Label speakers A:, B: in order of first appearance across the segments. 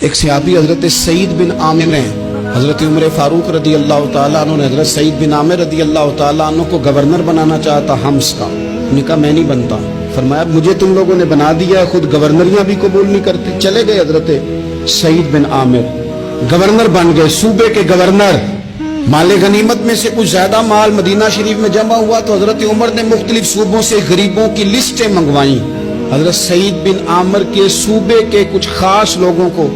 A: ایک صحابی حضرت سعید بن عامر ہیں، حضرت عمر فاروق رضی اللہ تعالیٰ عنہ نے حضرت سعید بن عامر رضی اللہ تعالیٰ عنہ کو گورنر بنانا چاہتا حمص کا. انہوں نے کہا میں نہیں بنتا. فرمایا مجھے تم لوگوں نے بنا دیا، خود گورنریاں بھی قبول نہیں کرتے. چلے گئے حضرت سعید بن عامر، گورنر بن گئے، صوبے کے گورنر. مال غنیمت میں سے کچھ زیادہ مال مدینہ شریف میں جمع ہوا تو حضرت عمر نے مختلف صوبوں سے غریبوں کی لسٹیں منگوائیں. حضرت سعید بن عامر کے صوبے کے کچھ خاص لوگوں کو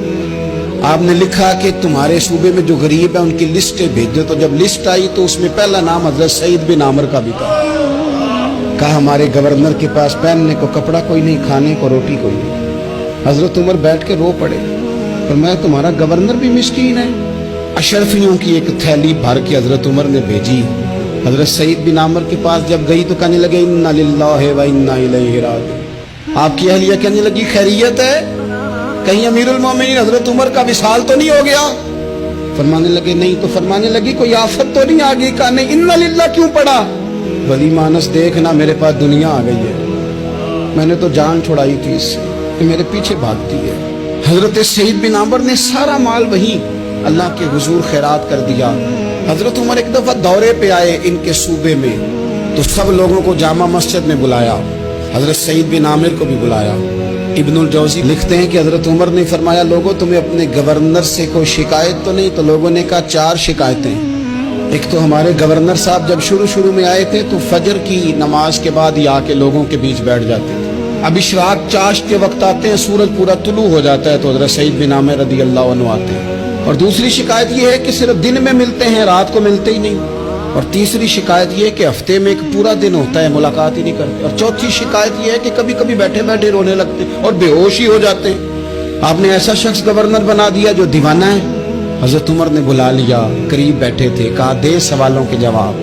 A: آپ نے لکھا کہ تمہارے صوبے میں جو غریب ہیں ان کی لسٹیں بھیج دو. تو جب لسٹ آئی تو اس میں پہلا نام حضرت سعید بن عامر کا بھی تھا. کہا ہمارے گورنر کے پاس پہننے کو کپڑا کوئی نہیں، کھانے کو روٹی کوئی نہیں. حضرت عمر بیٹھ کے رو پڑے. فرمایا تمہارا گورنر بھی مسکین ہے. اشرفیوں کی ایک تھیلی بھر کے حضرت عمر نے بھیجی. حضرت سعید بن عامر کے پاس جب گئی تو کہنے لگے انا للہ و انا الیہ راجعون. آپ کی اہلیہ کہنے لگی خیریت ہے؟ کہیں امیر المومنین حضرت عمر کا وصال تو نہیں ہو گیا؟ فرمانے لگے نہیں. تو فرمانے لگی کوئی آفت تو نہیں آ گئی؟ کہا نہیں. انا للہ کیوں پڑا؟ ولی مانس دیکھنا میرے پاس دنیا آ گئی ہے، میں نے تو جان چھڑائی تھی اس سے کہ میرے پیچھے بھاگتی ہے. حضرت سعید بن عامر نے سارا مال وہیں اللہ کے حضور خیرات کر دیا. حضرت عمر ایک دفعہ دورے پہ آئے ان کے صوبے میں تو سب لوگوں کو جامع مسجد میں بلایا، حضرت سعید بن عامر کو بھی بلایا. ابن الجوزی لکھتے ہیں کہ حضرت عمر نے فرمایا لوگوں تمہیں اپنے گورنر سے کوئی شکایت تو نہیں؟ تو لوگوں نے کہا 4 شکایتیں. ایک تو ہمارے گورنر صاحب جب شروع میں آئے تھے تو فجر کی نماز کے بعد ہی آ کے لوگوں کے بیچ بیٹھ جاتے تھے. اب اشراق چاشت کے وقت آتے ہیں، سورج پورا طلوع ہو جاتا ہے تو حضرت سعید بن عامر رضی اللہ عنہ آتے ہیں. اور دوسری شکایت یہ ہے کہ صرف دن میں ملتے ہیں، رات کو ملتے ہی نہیں. اور تیسری شکایت یہ ہے کہ ہفتے میں ایک پورا دن ہوتا ہے ملاقات ہی نہیں کرتے. اور چوتھی شکایت یہ ہے کہ کبھی کبھی بیٹھے بیٹھے رونے لگتے اور بے ہوش ہی ہو جاتے ہیں. آپ نے ایسا شخص گورنر بنا دیا جو دیوانہ ہے. حضرت عمر نے بلا لیا، قریب بیٹھے تھے، کہا دے سوالوں کے جواب.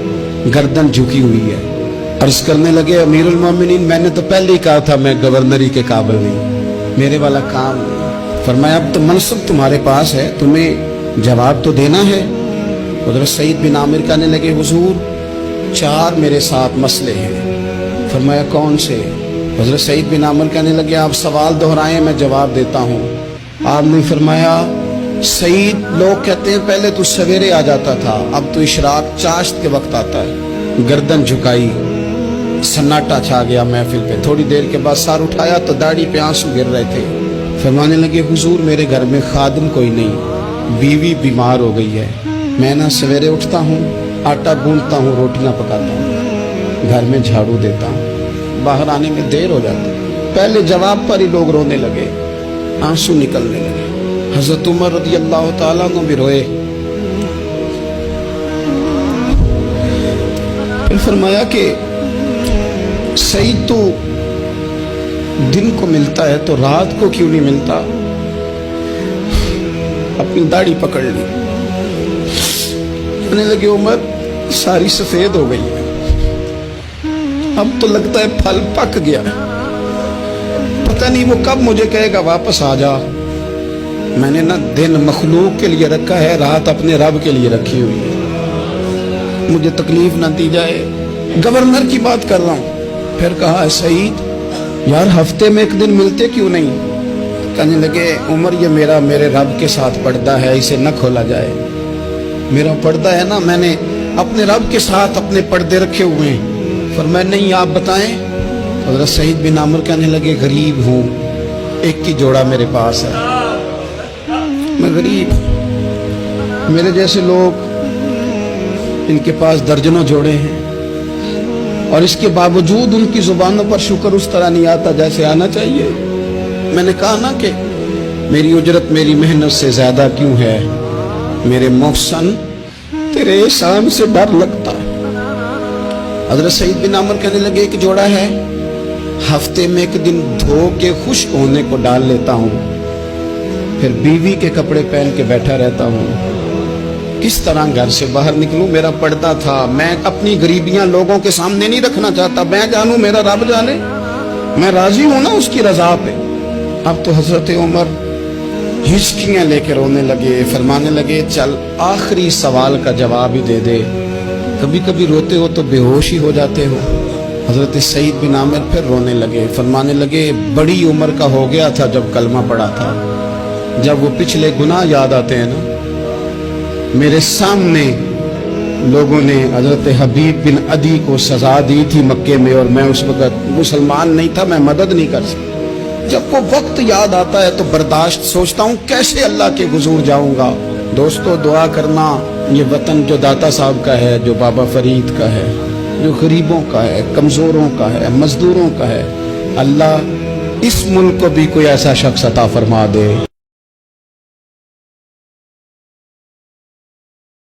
A: گردن جھکی ہوئی ہے. عرض کرنے لگے امیر المومنین میں نے تو پہلے ہی کہا تھا میں گورنری کے قابل نہیں، میرے والا کام نہیں. فرمایا اب تو منصب تمہارے پاس ہے، تمہیں جواب تو دینا ہے. حضرت سعید بن عامر کہنے لگے حضور 4 میرے ساتھ مسئلے ہیں. فرمایا کون سے؟ حضرت سعید بن عامر کہنے لگے آپ سوال دہرائیں میں جواب دیتا ہوں. آپ نے فرمایا سعید لوگ کہتے ہیں پہلے تو سویرے آ جاتا تھا، اب تو اشراق چاشت کے وقت آتا ہے. گردن جھکائی، سناٹا چھا گیا محفل پہ. تھوڑی دیر کے بعد سار اٹھایا تو داڑھی پہ آنسو گر رہے تھے. فرمانے لگے حضور میرے گھر میں خادم کوئی نہیں، بیوی بیمار ہو گئی ہے. میں نہ سویرے اٹھتا ہوں، آٹا گوندتا ہوں، روٹیاں پکاتا ہوں، گھر میں جھاڑو دیتا ہوں، باہر آنے میں دیر ہو جاتی. پہلے جواب پر ہی لوگ رونے لگے، آنسو نکلنے لگے. حضرت عمر رضی اللہ تعالیٰ عنہ بھی روئے. پھر فرمایا کہ سعید تو دن کو ملتا ہے تو رات کو کیوں نہیں ملتا؟ اپنی داڑھی پکڑ لی. کہنے لگے عمر ساری سفید ہو گئی ہے، اب تو لگتا ہے پھل پک گیا ہے، پتہ نہیں وہ کب مجھے کہے گا واپس آ جا. میں نے نہ دن مخلوق کے لیے رکھا ہے، رات اپنے رب کے لیے رکھی ہوئی ہے، مجھے تکلیف نہ دی جائے. گورنر کی بات کر رہا ہوں. پھر کہا سعید یار ہفتے میں ایک دن ملتے کیوں نہیں؟ کہنے لگے عمر یہ میرے رب کے ساتھ پردہ ہے، اسے نہ کھولا جائے. میرا پردہ ہے نا، میں نے اپنے رب کے ساتھ اپنے پردے رکھے ہوئے ہیں. فرمایا نہیں آپ بتائیں. حضرت سعید بن عامر کہنے لگے غریب ہوں، ایک ہی جوڑا میرے پاس ہے، میں غریب. میرے جیسے لوگ ان کے پاس درجنوں جوڑے ہیں اور اس کے باوجود ان کی زبانوں پر شکر اس طرح نہیں آتا جیسے آنا چاہیے. میں نے کہا نا کہ میری اجرت میری محنت سے زیادہ کیوں ہے؟ میرے محسن تیرے احسان سے ڈر لگتا ہے. حضرت سعید بن عامر کہنے لگے ایک جوڑا ہے، ہفتے میں ایک دن دھو کے خشک ہونے کو ڈال لیتا ہوں، پھر بیوی کے کپڑے پہن کے بیٹھا رہتا ہوں. کس طرح گھر سے باہر نکلوں؟ میرا پردہ تھا، میں اپنی غریبیاں لوگوں کے سامنے نہیں رکھنا چاہتا. میں جانوں میرا رب جانے، میں راضی ہوں نا اس کی رضا پہ. اب تو حضرت عمر ہچکیاں لے کے رونے لگے. فرمانے لگے چل آخری سوال کا جواب ہی دے دے، کبھی کبھی روتے ہو تو بے ہوش ہی ہو جاتے ہو. حضرت سعید بن عامر پھر رونے لگے. فرمانے لگے بڑی عمر کا ہو گیا تھا جب کلمہ پڑھا تھا، جب وہ پچھلے گناہ یاد آتے ہیں نا، میرے سامنے لوگوں نے حضرت حبیب بن عدی کو سزا دی تھی مکے میں، اور میں اس وقت مسلمان نہیں تھا، میں مدد نہیں کر سکتا۔ جب وہ وقت یاد آتا ہے تو برداشت سوچتا ہوں کیسے اللہ کے حضور جاؤں گا۔ دوستو دعا کرنا، یہ وطن جو داتا صاحب کا ہے، جو بابا فرید کا ہے، جو غریبوں کا ہے، کمزوروں کا ہے، مزدوروں کا ہے، اللہ اس ملک کو بھی کوئی ایسا شخص عطا فرما دے